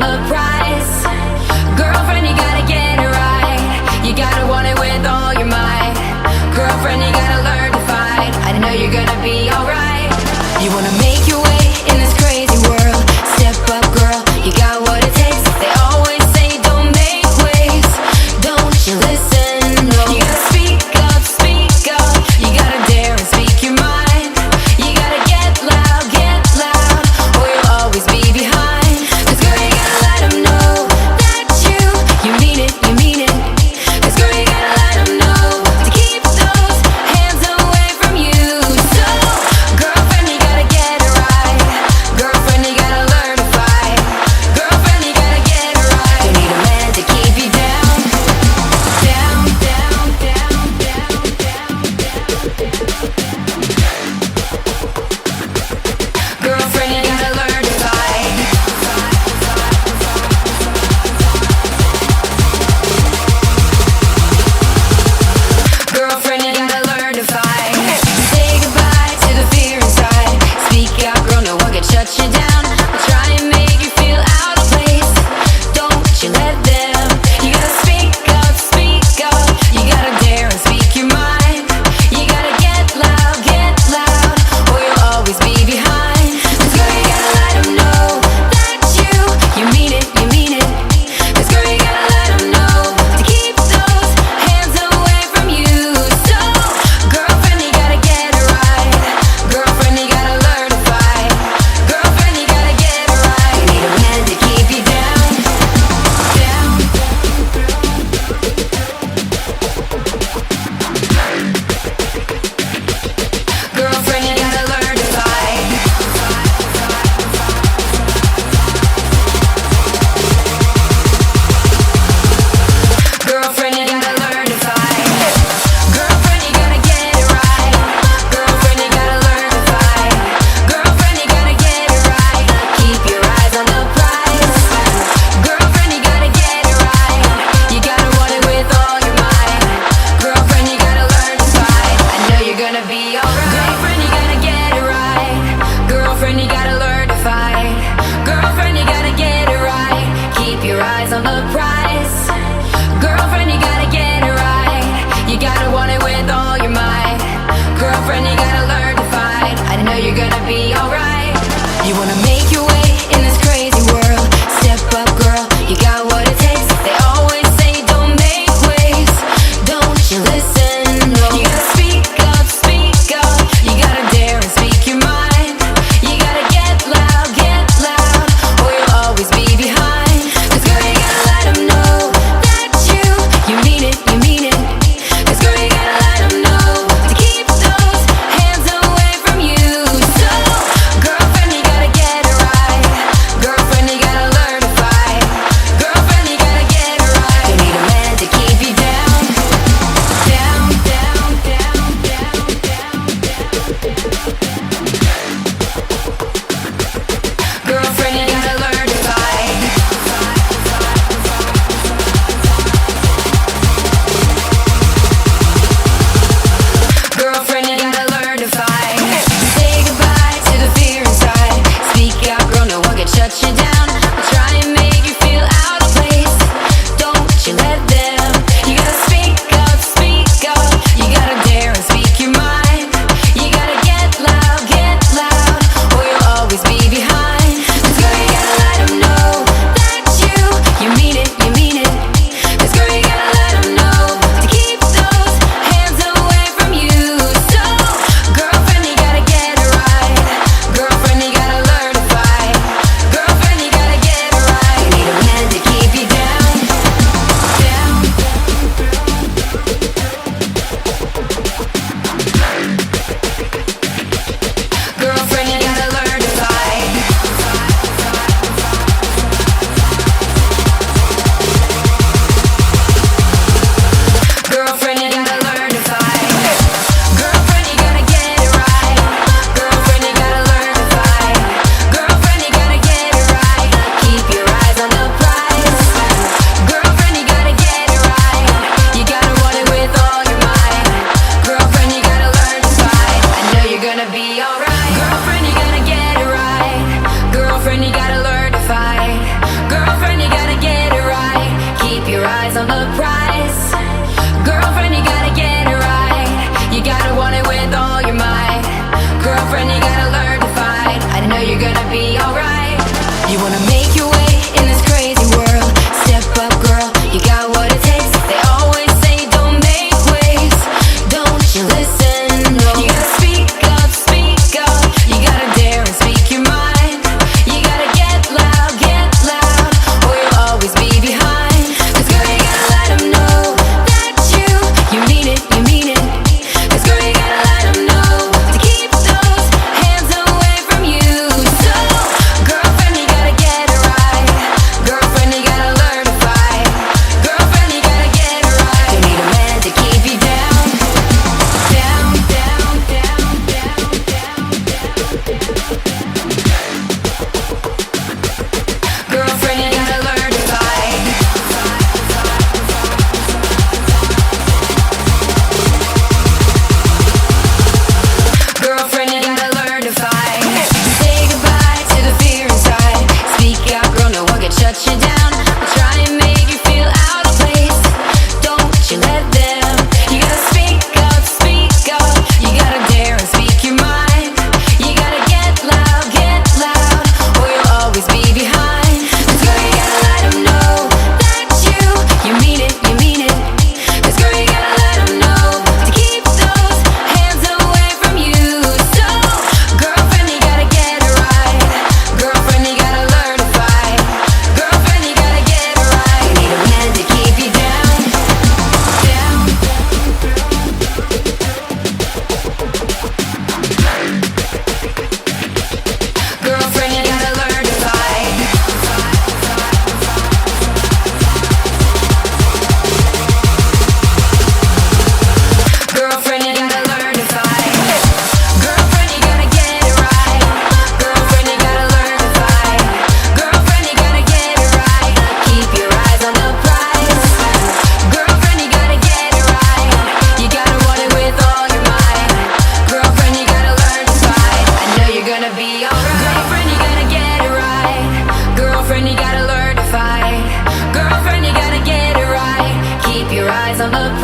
on the prize. Girlfriend, you gotta get it right. You gotta want it with all your might. Girlfriend, you gotta learn to fight. I know you're gonna be alright. You wanna make your way in this crazy world. Step up, girl, you got what it takes. They always say don't make waves. Don't you listen, no. You gotta speak up, speak up. You gotta dare and speak your mind. You gotta get loud, or you'll always be behind. 'Cause girl, you gotta let them know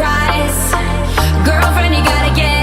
surprise. Girlfriend, you gotta get